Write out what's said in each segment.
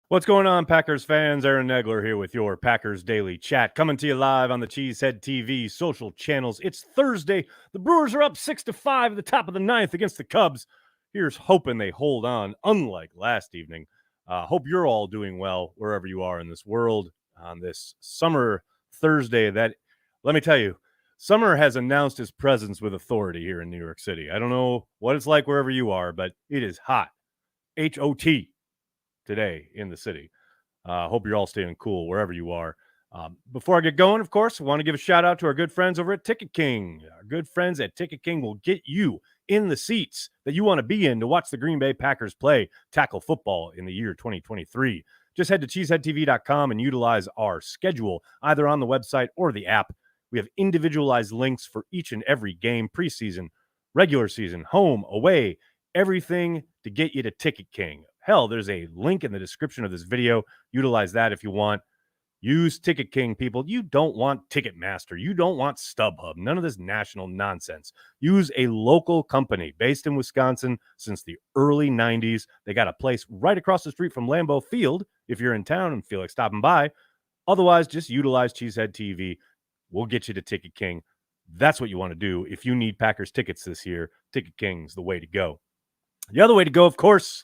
What's going on, Packers fans? Aaron Negler here with your Packers Daily Chat, coming to you live on the Cheesehead TV social channels. It's Thursday. The Brewers are up 6-5 at the top of the ninth against the Cubs. Here's hoping they hold on, unlike last evening. Hope you're all doing well wherever you are in this world on this summer Thursday. That, let me tell you, summer has announced its presence with authority here in New York City. I don't know what it's like wherever you are, but it is hot. H-O-T. Today in the city. Hope you're all staying cool wherever you are. Before I get going, of course, I want to give a shout out to our good friends over at Ticket King. Our good friends at Ticket King will get you in the seats that you want to be in to watch the Green Bay Packers play tackle football in the year 2023. Just head to cheeseheadtv.com and utilize our schedule either on the website or the app. We have individualized links for each and every game, preseason, regular season, home, away, everything to get you to Ticket King. Hell, there's a link in the description of this video. Utilize that if you want. Use Ticket King, people. You don't want Ticketmaster. You don't want StubHub. None of this national nonsense. Use a local company based in Wisconsin since the early 90s. They got a place right across the street from Lambeau Field if you're in town and feel like stopping by. Otherwise, just utilize Cheesehead TV. We'll get you to Ticket King. That's what you want to do. If you need Packers tickets this year, Ticket King's the way to go. The other way to go, of course,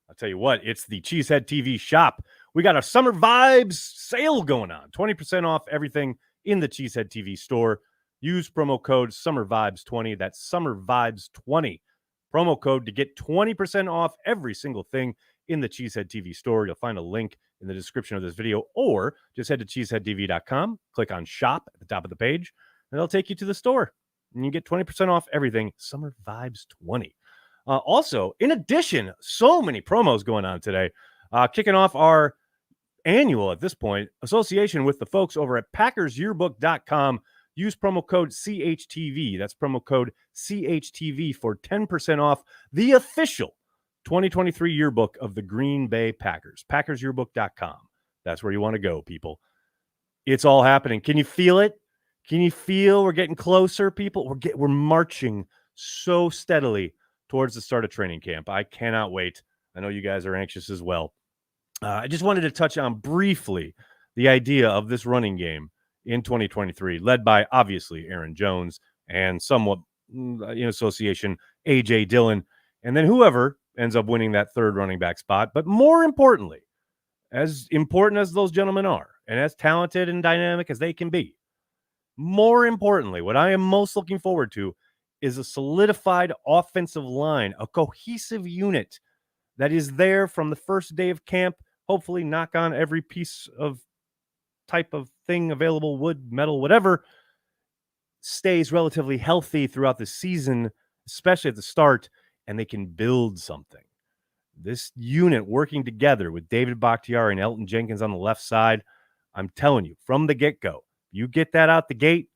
I'll tell you what, it's the Cheesehead TV shop. We got a Summer Vibes sale going on. 20% off everything in the Cheesehead TV store. Use promo code SummerVibes20. That's SummerVibes20. Promo code to get 20% off every single thing in the Cheesehead TV store. You'll find a link in the description of this video, or just head to cheeseheadtv.com, click on shop at the top of the page, and it'll take you to the store. And you get 20% off everything. Summer Vibes 20. Also, in addition, so many promos going on today. Kicking off our annual, at this point, association with the folks over at PackersYearbook.com. Use promo code CHTV. That's promo code CHTV for 10% off the official 2023 yearbook of the Green Bay Packers. PackersYearbook.com. That's where you want to go, people. It's all happening. Can you feel it? Can you feel we're getting closer, people? We're marching so steadily towards the start of training camp. I cannot wait. I know you guys are anxious as well. I just wanted to touch on briefly the idea of this running game in 2023, led by, obviously, Aaron Jones and somewhat in association, A.J. Dillon, and then whoever ends up winning that third running back spot. But more importantly, as important as those gentlemen are, and as talented and dynamic as they can be, more importantly, what I am most looking forward to is a solidified offensive line, a cohesive unit that is there from the first day of camp. Hopefully knock on every piece of type of thing available, wood, metal, whatever, stays relatively healthy throughout the season, especially at the start, and they can build something. This unit working together with David Bakhtiari and Elton Jenkins on the left side, I'm telling you, from the get-go, you get that out the gate,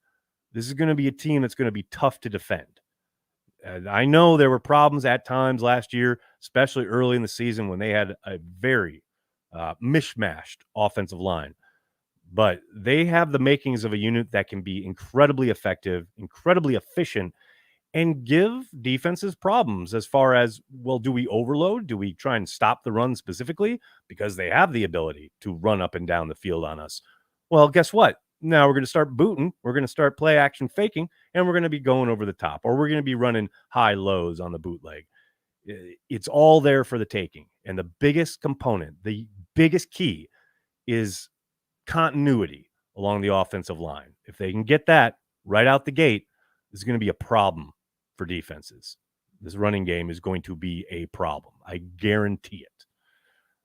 this is going to be a team that's going to be tough to defend. I know there were problems at times last year, especially early in the season when they had a very mishmashed offensive line. But they have the makings of a unit that can be incredibly effective, incredibly efficient, and give defenses problems as far as, well, do we overload? Do we try and stop the run specifically? Because they have the ability to run up and down the field on us. Well, guess what? Now we're going to start booting. We're going to start play action faking, and we're going to be going over the top, or we're going to be running high lows on the bootleg. It's all there for the taking. And the biggest component, the biggest key is continuity along the offensive line. If they can get that right out the gate, this is going to be a problem for defenses. This running game is going to be a problem. I guarantee it.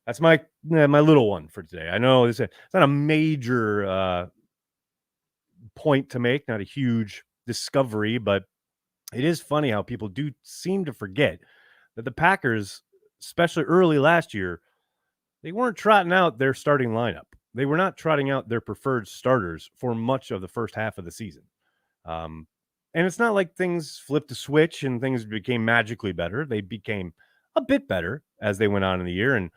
That's my little one for today. I know it's not a major point to make, not a huge discovery, but it is funny how people do seem to forget that the Packers, especially early last year, they weren't trotting out their starting lineup. They were not trotting out their preferred starters for much of the first half of the season. And it's not like things flipped a switch and things became magically better. They became a bit better as they went on in the year. And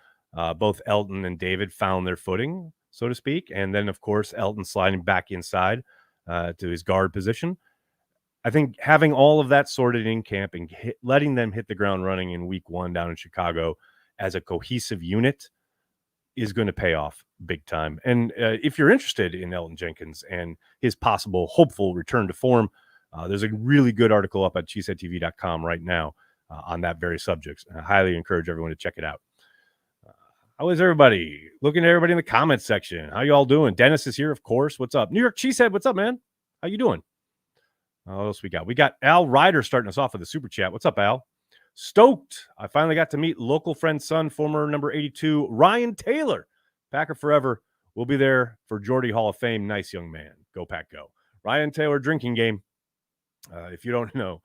both Elton and David found their footing, so to speak. And then, of course, Elton sliding back inside to his guard position. I think having all of that sorted in camp and letting them hit the ground running in week one down in Chicago as a cohesive unit is going to pay off big time. And if you're interested in Elton Jenkins and his possible hopeful return to form, there's a really good article up at cheeseheadtv.com right now on that very subject. I highly encourage everyone to check it out. How is everybody? Looking at everybody in the comments section. How you all doing? Dennis is here, of course. What's up? New York Cheesehead, what's up, man? How you doing? What else we got? We got Al Ryder starting us off with the super chat. What's up, Al? Stoked. I finally got to meet local friend's son, former number 82, Ryan Taylor. Packer forever. We'll be there for Geordie Hall of Fame. Nice young man. Go, Pack, go. Ryan Taylor drinking game. If you don't know,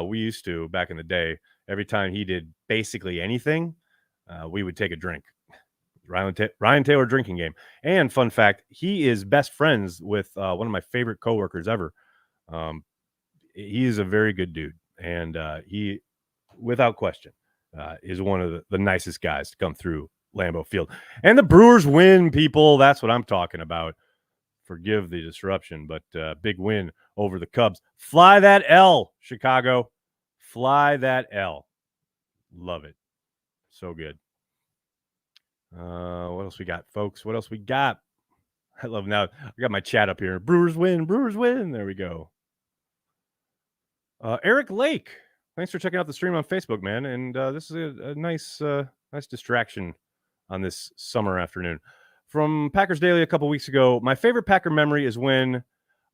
we used to, back in the day, every time he did basically anything, we would take a drink. Ryan Taylor drinking game. And fun fact, he is best friends with one of my favorite coworkers ever. He is a very good dude. And he, without question, is one of the nicest guys to come through Lambeau Field. And the Brewers win, people. That's what I'm talking about. Forgive the disruption, but big win over the Cubs. Fly that L, Chicago. Fly that L. Love it. So good. What else we got, folks? What else we got? I love now. I got my chat up here. Brewers win. Brewers win. There we go. Eric Lake. Thanks for checking out the stream on Facebook, man. And this is a nice distraction on this summer afternoon. From Packers Daily a couple weeks ago, my favorite Packer memory is when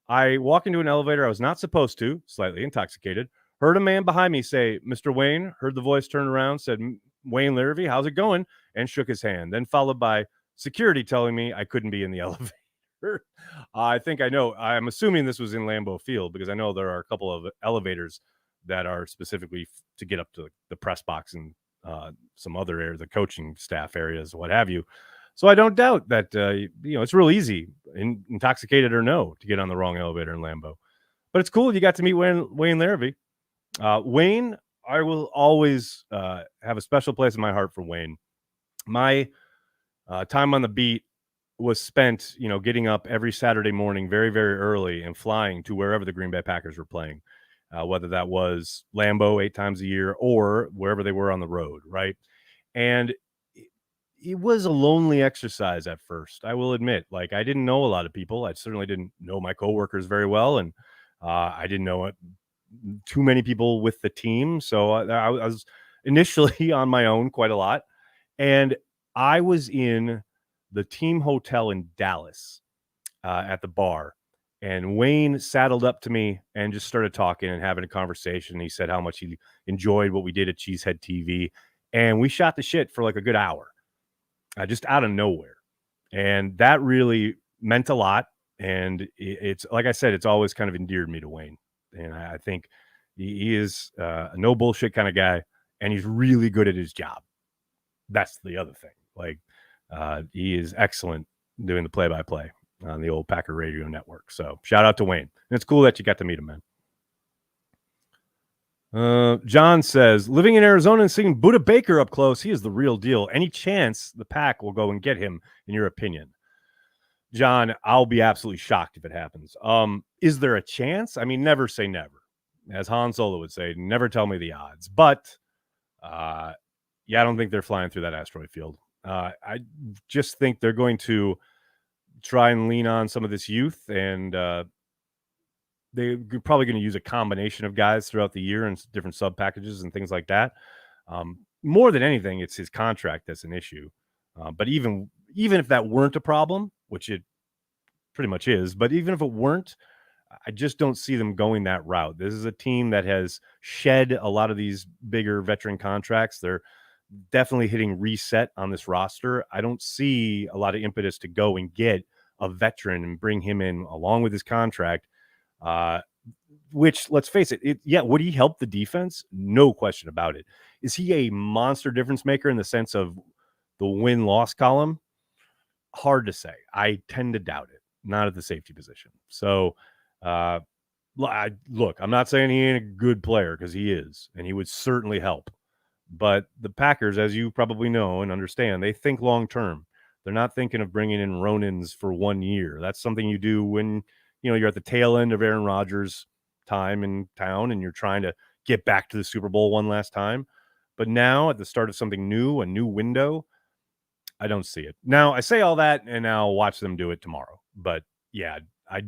I walk into an elevator I was not supposed to, slightly intoxicated, heard a man behind me say, "Mr. Wayne," heard the voice turn around, said, "Wayne Larrivee, how's it going?" and shook his hand. Then followed by security telling me I couldn't be in the elevator. I think I know. I'm assuming this was in Lambeau Field because I know there are a couple of elevators that are specifically to get up to the press box and some other areas, the coaching staff areas, what have you. So I don't doubt that, it's real easy, intoxicated or no, to get on the wrong elevator in Lambeau. But it's cool you got to meet Wayne Larrivee. Wayne, I will always have a special place in my heart for Wayne. My time on the beat was spent, getting up every Saturday morning very, very early and flying to wherever the Green Bay Packers were playing, whether that was Lambeau 8 times a year or wherever they were on the road, right? And it was a lonely exercise at first, I will admit. Like, I didn't know a lot of people. I certainly didn't know my coworkers very well, and I didn't know too many people with the team. So I was initially on my own quite a lot, and I was in the team hotel in Dallas at the bar, and Wayne saddled up to me and just started talking and having a conversation. He said how much he enjoyed what we did at Cheesehead TV, and we shot the shit for like a good hour. Just out of nowhere. And that really meant a lot. And it's like I said, it's always kind of endeared me to Wayne. And I think he is a no bullshit kind of guy, and he's really good at his job. That's the other thing. Like, he is excellent doing the play-by-play on the old Packer Radio Network. So shout out to Wayne. And it's cool that you got to meet him, man. John says, living in Arizona and seeing Budda Baker up close, he is the real deal. Any chance the Pack will go and get him, in your opinion? John, I'll be absolutely shocked if it happens. Is there a chance? I mean, never say never. As Han Solo would say, never tell me the odds. But, I don't think they're flying through that asteroid field. I just think they're going to try and lean on some of this youth, and they're probably going to use a combination of guys throughout the year and different sub packages and things like that. More than anything, it's his contract that's an issue. But even if that weren't a problem, which it pretty much is, but even if it weren't, I just don't see them going that route. This is a team that has shed a lot of these bigger veteran contracts. They're definitely hitting reset on this roster. I don't see a lot of impetus to go and get a veteran and bring him in along with his contract. Which, let's face it, would he help the defense? No question about it. Is he a monster difference maker in the sense of the win-loss column? Hard to say. I tend to doubt it. Not at the safety position. So, look, I'm not saying he ain't a good player, because he is, and he would certainly help. But the Packers, as you probably know and understand, they think long term. They're not thinking of bringing in Ronins for 1 year. That's something you do when you're at the tail end of Aaron Rodgers' time in town and you're trying to get back to the Super Bowl one last time. But now, at the start of something new, a new window, I don't see it. Now, I say all that, and now watch them do it tomorrow. But yeah, I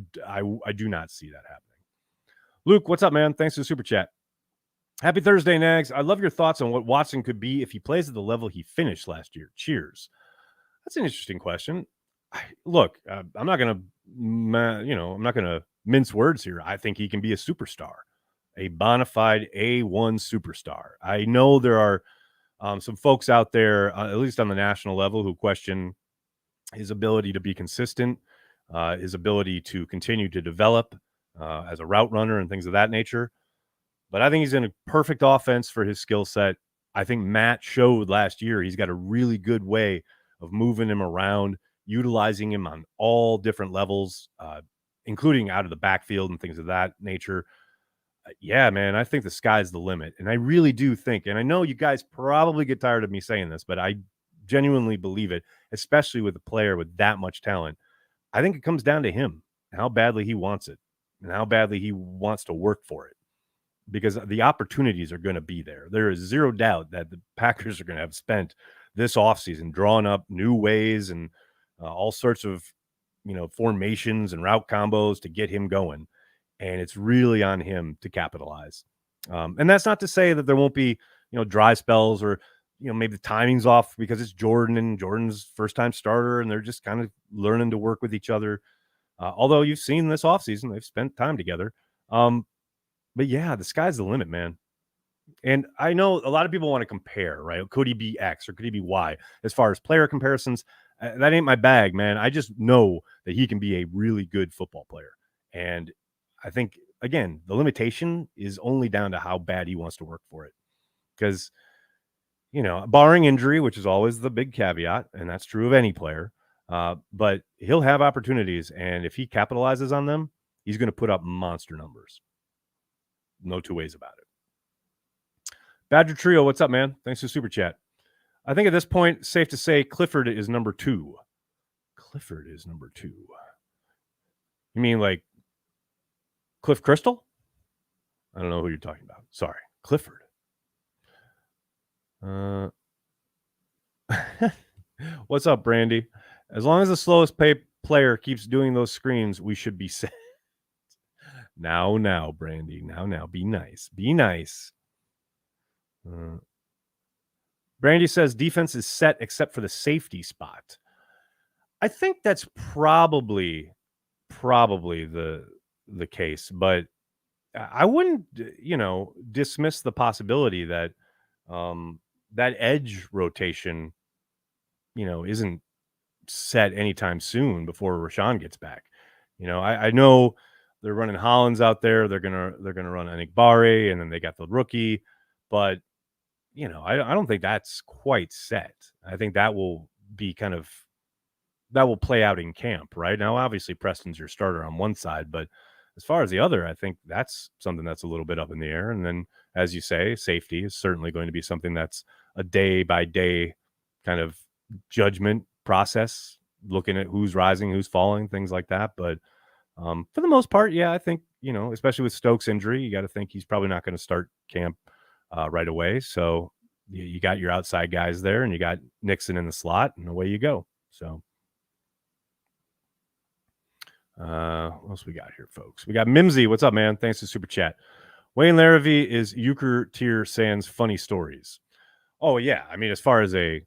do not see that happening. Luke, what's up, man? Thanks for the super chat. Happy Thursday, Nags. I love your thoughts on what Watson could be if he plays at the level he finished last year. Cheers. That's an interesting question. Look, I'm not going to mince words here. I think he can be a superstar, a bona fide A1 superstar. I know there are some folks out there, at least on the national level, who question his ability to be consistent, his ability to continue to develop as a route runner and things of that nature. But I think he's in a perfect offense for his skill set. I think Matt showed last year he's got a really good way of moving him around, utilizing him on all different levels, including out of the backfield and things of that nature. Yeah, man, I think the sky's the limit. And I really do think, and I know you guys probably get tired of me saying this, but I genuinely believe it, especially with a player with that much talent. I think it comes down to him, how badly he wants it and how badly he wants to work for it, because the opportunities are going to be there. There is zero doubt that the Packers are going to have spent this offseason drawing up new ways and all sorts of, formations and route combos to get him going. And it's really on him to capitalize. And that's not to say that there won't be, dry spells or, maybe the timing's off because it's Jordan and Jordan's first time starter and they're just kind of learning to work with each other. Although you've seen this offseason, they've spent time together. But yeah, the sky's the limit, man. And I know a lot of people want to compare, right? Could he be X or could he be Y? As far as player comparisons, that ain't my bag, man. I just know that he can be a really good football player. And I think, again, the limitation is only down to how bad he wants to work for it. Because, barring injury, which is always the big caveat, and that's true of any player, but he'll have opportunities. And if he capitalizes on them, he's going to put up monster numbers. No two ways about it. Badger Trio, what's up, man? Thanks for the super chat. I think at this point, safe to say Clifford is number 2. Clifford is number 2. You mean like Cliff Crystal? I don't know who you're talking about. Sorry. Clifford. What's up, Brandy? As long as the slowest player keeps doing those screens, we should be set. Now, Brandy. Now. Be nice. Be nice. Brandy says defense is set except for the safety spot. I think that's probably the case, but I wouldn't, dismiss the possibility that that edge rotation, isn't set anytime soon before Rashawn gets back. I know they're running Hollins out there. They're gonna run Enikbare, and then they got the rookie, but I don't think that's quite set. I think that will be that will play out in camp. Right now, obviously Preston's your starter on one side, but as far as the other, I think that's something that's a little bit up in the air. And then, as you say, safety is certainly going to be something that's a day by day kind of judgment process, looking at who's rising, who's falling, things like that. But for the most part, yeah, I think, especially with Stokes' injury, you got to think he's probably not going to start camp right away. So you got your outside guys there and you got Nixon in the slot and away you go. So what else we got here, folks? We got Mimsy. What's up, man? Thanks for super chat. Wayne Larrivee is Euchre Tier Sans funny stories. Oh, yeah. I mean, as far as a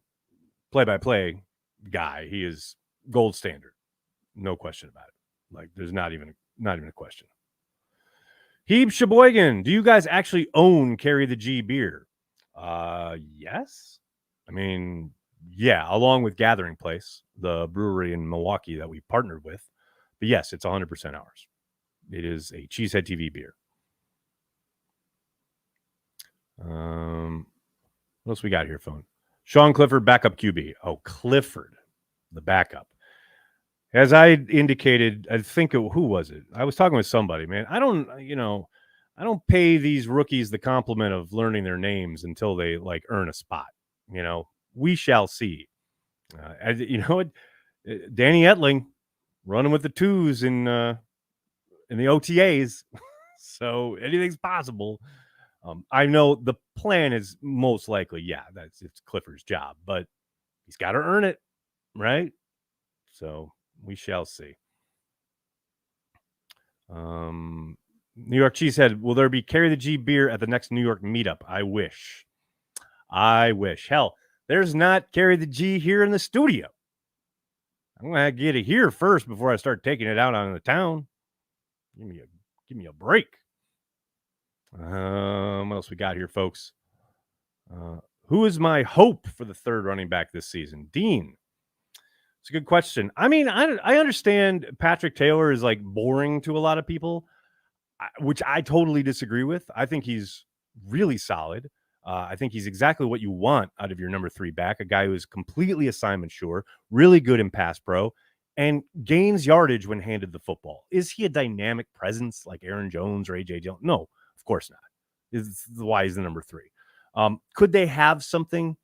play-by-play guy, he is gold standard. No question about it. Like, there's not even a question. Heeb Sheboygan, do you guys actually own Carry the G beer? Yes. I mean, yeah, along with Gathering Place, the brewery in Milwaukee that we partnered with. But yes, it's 100% ours. It is a Cheesehead TV beer. What else we got here, phone? Sean Clifford, backup QB. Oh, Clifford, the backup. As I indicated, I think who was it? I was talking with somebody, man. I don't pay these rookies the compliment of learning their names until they like earn a spot. We shall see. What? Danny Etling running with the twos in the OTAs, so anything's possible. I know the plan is most likely, yeah, it's Clifford's job, but he's got to earn it, right? So we shall see. New York Cheesehead, will there be Carry the G beer at the next New York meetup? I wish. Hell, there's not Carry the G here in the studio. I'm gonna get it here first before I start taking it out on the town. Give me a break. What else we got here, folks? Who is my hope for the third running back this season? Dean. It's a good question. I mean, I understand Patrick Taylor is like boring to a lot of people, which I totally disagree with. I think he's really solid. I think he's exactly what you want out of your number 3 back, a guy who is completely assignment sure, really good in pass pro, and gains yardage when handed the football. Is he a dynamic presence like Aaron Jones or A.J. Dillon? No, of course not. Is why he's the number 3. Could they have something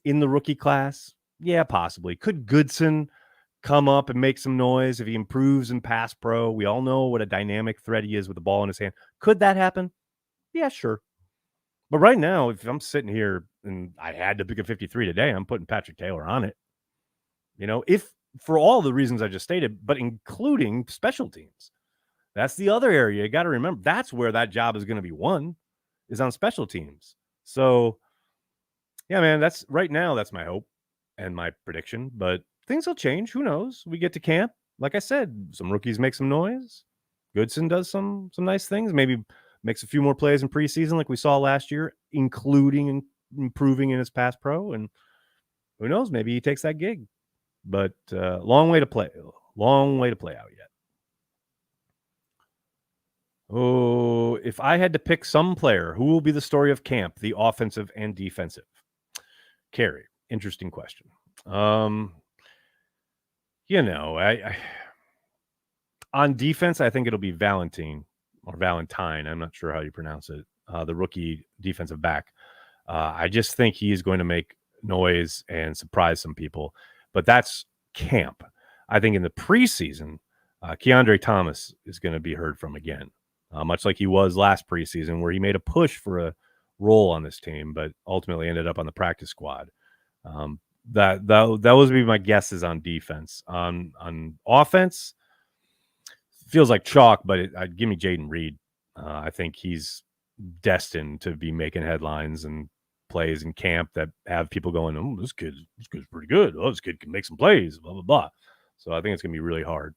in the rookie class? Yeah, possibly. Could Goodson come up and make some noise if he improves in pass pro? We all know what a dynamic threat he is with the ball in his hand. Could that happen? Yeah, sure. But right now, if I'm sitting here and I had to pick a 53 today, I'm putting Patrick Taylor on it. If for all the reasons I just stated, but including special teams. That's the other area. You got to remember, that's where that job is going to be won, is on special teams. So, yeah, man, that's my hope and my prediction, but things will change. Who knows? We get to camp. Like I said, some rookies make some noise. Goodson does some nice things. Maybe makes a few more plays in preseason like we saw last year, including improving in his pass pro. And who knows? Maybe he takes that gig. But long way to play. Long way to play out yet. Oh, if I had to pick some player, who will be the story of camp, the offensive and defensive? Carrie, interesting question. I on defense, I think it'll be Valentine. I'm not sure how you pronounce it. The rookie defensive back. I just think he is going to make noise and surprise some people. But that's camp. I think in the preseason, Keandre Thomas is going to be heard from again, much like he was last preseason, where he made a push for a role on this team, but ultimately ended up on the practice squad. That would be my guesses on defense. On offense, feels like chalk, but I'd give me Jaden Reed. I think he's destined to be making headlines and plays in camp that have people going, "Oh, this kid's pretty good. Oh, this kid can make some plays." Blah blah blah. So I think it's gonna be really hard.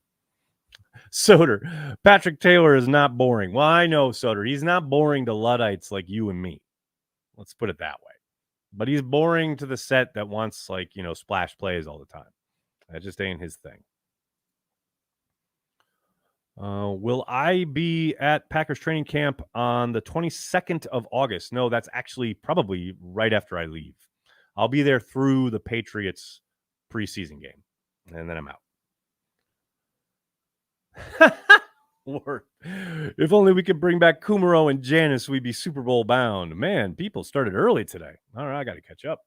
Soder, Patrick Taylor is not boring. Well, I know, Soder. He's not boring to Luddites like you and me. Let's put it that way. But he's boring to the set that wants splash plays all the time. That just ain't his thing. Will I be at Packers training camp on the 22nd of August? No, that's actually probably right after I leave. I'll be there through the Patriots preseason game, and then I'm out. Or if only we could bring back Kumaro and Janice, we'd be Super Bowl bound. Man, people started early today. All right, I got to catch up.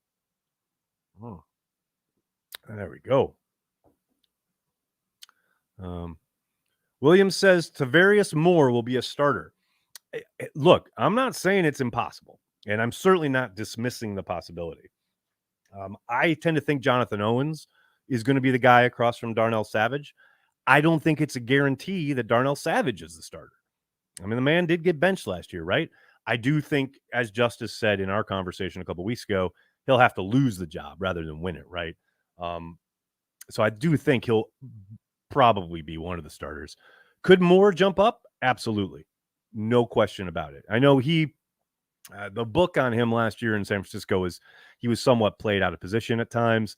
Oh, there we go. Williams says Tavarius Moore will be a starter. Look, I'm not saying it's impossible, and I'm certainly not dismissing the possibility. I tend to think Jonathan Owens is going to be the guy across from Darnell Savage. I don't think it's a guarantee that Darnell Savage is the starter. I mean, the man did get benched last year, right? I do think, as Justice said in our conversation a couple weeks ago, he'll have to lose the job rather than win it, right? So I do think he'll probably be one of the starters. Could Moore jump up? Absolutely. No question about it. I know the book on him last year in San Francisco is he was somewhat played out of position at times.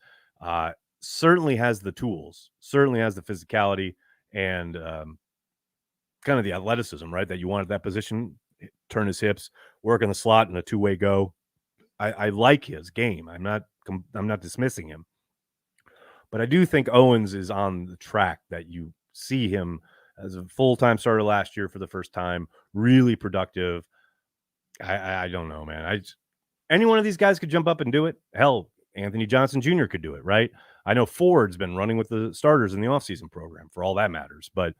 Certainly has the tools, certainly has the physicality and kind of the athleticism, right? That you want at that position, turn his hips, work in the slot and a two-way go. I like his game. I'm not dismissing him. But I do think Owens is on the track that you see him as a full-time starter last year for the first time, really productive. I don't know, man. Any one of these guys could jump up and do it. Hell, Anthony Johnson Jr. could do it, right? I know Ford's been running with the starters in the offseason program for all that matters. But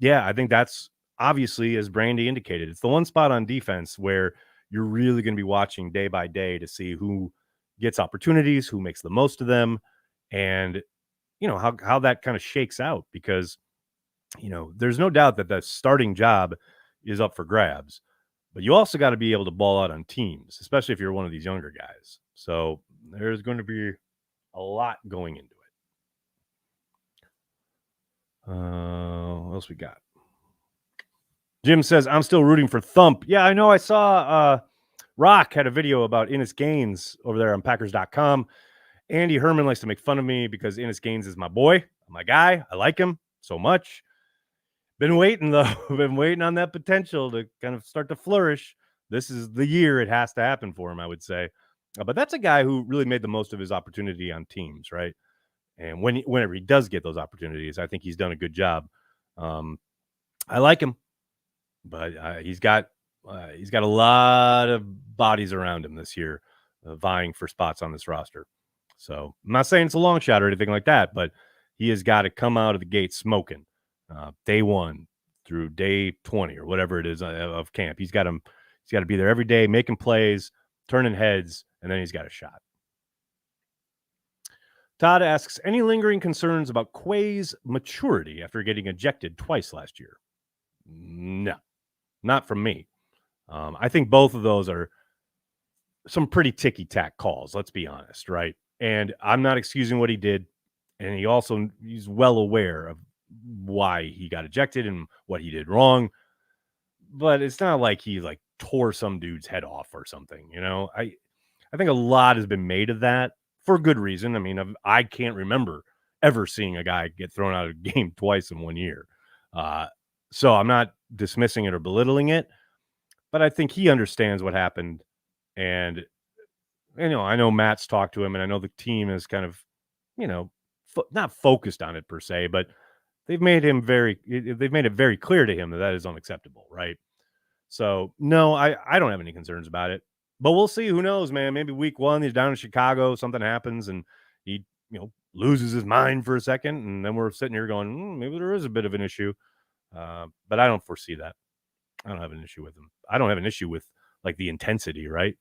yeah, I think that's obviously, as Brandy indicated, it's the one spot on defense where you're really going to be watching day by day to see who gets opportunities, who makes the most of them, and how that kind of shakes out, because there's no doubt that the starting job is up for grabs, but you also got to be able to ball out on teams, especially if you're one of these younger guys. So there's going to be a lot going into it. What else we got? Jim says, I'm still rooting for Thump. Yeah, I know. I saw Rock had a video about Ennis Gaines over there on Packers.com. Andy Herman likes to make fun of me because Ennis Gaines is my boy, my guy. I like him so much. Been waiting, though. Been waiting on that potential to kind of start to flourish. This is the year it has to happen for him, I would say. But that's a guy who really made the most of his opportunity on teams, right? And whenever he does get those opportunities, I think he's done a good job. I like him, but he's got a lot of bodies around him this year, vying for spots on this roster. So I'm not saying it's a long shot or anything like that, but he has got to come out of the gate smoking. Day 1 through day 20 or whatever it is of camp. He's got to be there every day, making plays, turning heads, and then he's got a shot. Todd asks, any lingering concerns about Quay's maturity after getting ejected twice last year? No, not from me. I think both of those are some pretty ticky-tack calls, let's be honest, right? And I'm not excusing what he did, and he's well aware of why he got ejected and what he did wrong, but it's not like he tore some dude's head off or something. I think a lot has been made of that for good reason. I mean, I can't remember ever seeing a guy get thrown out of a game twice in 1 year. So I'm not dismissing it or belittling it, but I think he understands what happened. And, I know Matt's talked to him, and I know the team is kind of, not focused on it per se, but they've made it very clear to him that is unacceptable, right? So, no, I don't have any concerns about it. But we'll see. Who knows, man? Maybe week 1, he's down in Chicago, something happens, and he, loses his mind for a second, and then we're sitting here going, maybe there is a bit of an issue. But I don't foresee that. I don't have an issue with him. I don't have an issue with, the intensity, right?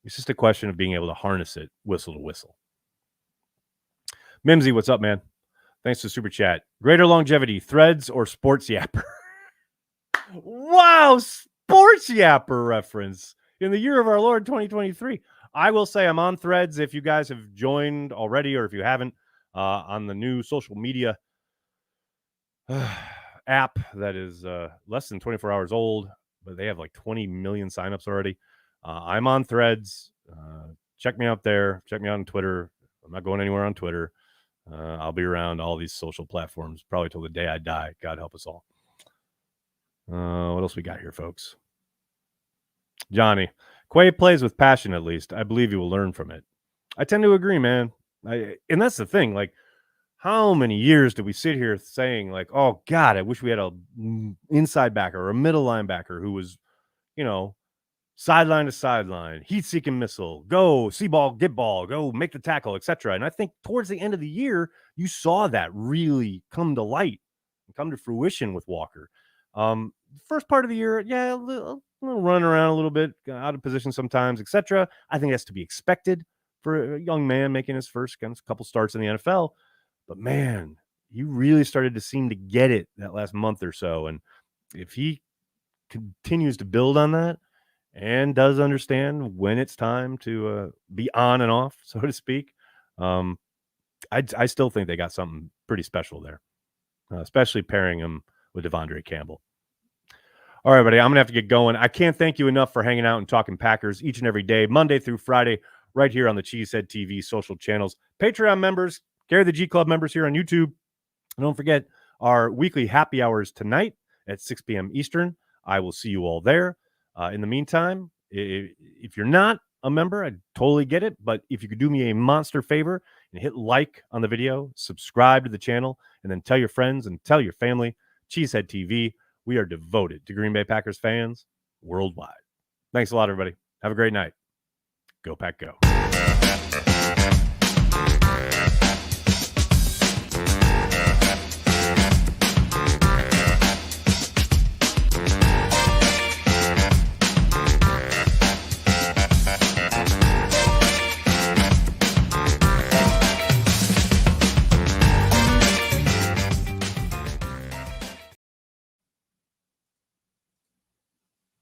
It's just a question of being able to harness it whistle to whistle. Mimsy, what's up, man? Thanks for super chat. Greater longevity, Threads or Sports Yapper? Wow, Sports Yapper reference in the year of our Lord 2023. I will say I'm on Threads if you guys have joined already, or if you haven't, on the new social media app that is less than 24 hours old, but they have 20 million signups already. I'm on Threads. Check me out there. Check me out on Twitter. I'm not going anywhere on Twitter. I'll be around all these social platforms probably till the day I die. God help us all. What else we got here, folks? Johnny, Quay plays with passion, at least. I believe you will learn from it. I tend to agree, man. And that's the thing. How many years did we sit here saying, oh, God, I wish we had a inside backer or a middle linebacker who was, sideline to sideline, heat-seeking missile, go, see ball, get ball, go make the tackle, etc. And I think towards the end of the year, you saw that really come to light and come to fruition with Walker. First part of the year, yeah, a little run around a little bit, out of position sometimes, etc. I think that's to be expected for a young man making his first couple starts in the NFL. But man, he really started to seem to get it that last month or so. And if he continues to build on that and does understand when it's time to be on and off, so to speak, I still think they got something pretty special there, especially pairing him with Devondre Campbell. All right, buddy, I'm going to have to get going. I can't thank you enough for hanging out and talking Packers each and every day, Monday through Friday, right here on the Cheesehead TV social channels. Patreon members, Gary the G Club members here on YouTube. And don't forget our weekly happy hours tonight at 6 p.m. Eastern. I will see you all there. In the meantime, if you're not a member, I totally get it. But if you could do me a monster favor and hit like on the video, subscribe to the channel, and then tell your friends and tell your family. Cheesehead TV, we are devoted to Green Bay Packers fans worldwide. Thanks a lot, everybody. Have a great night. Go Pack Go.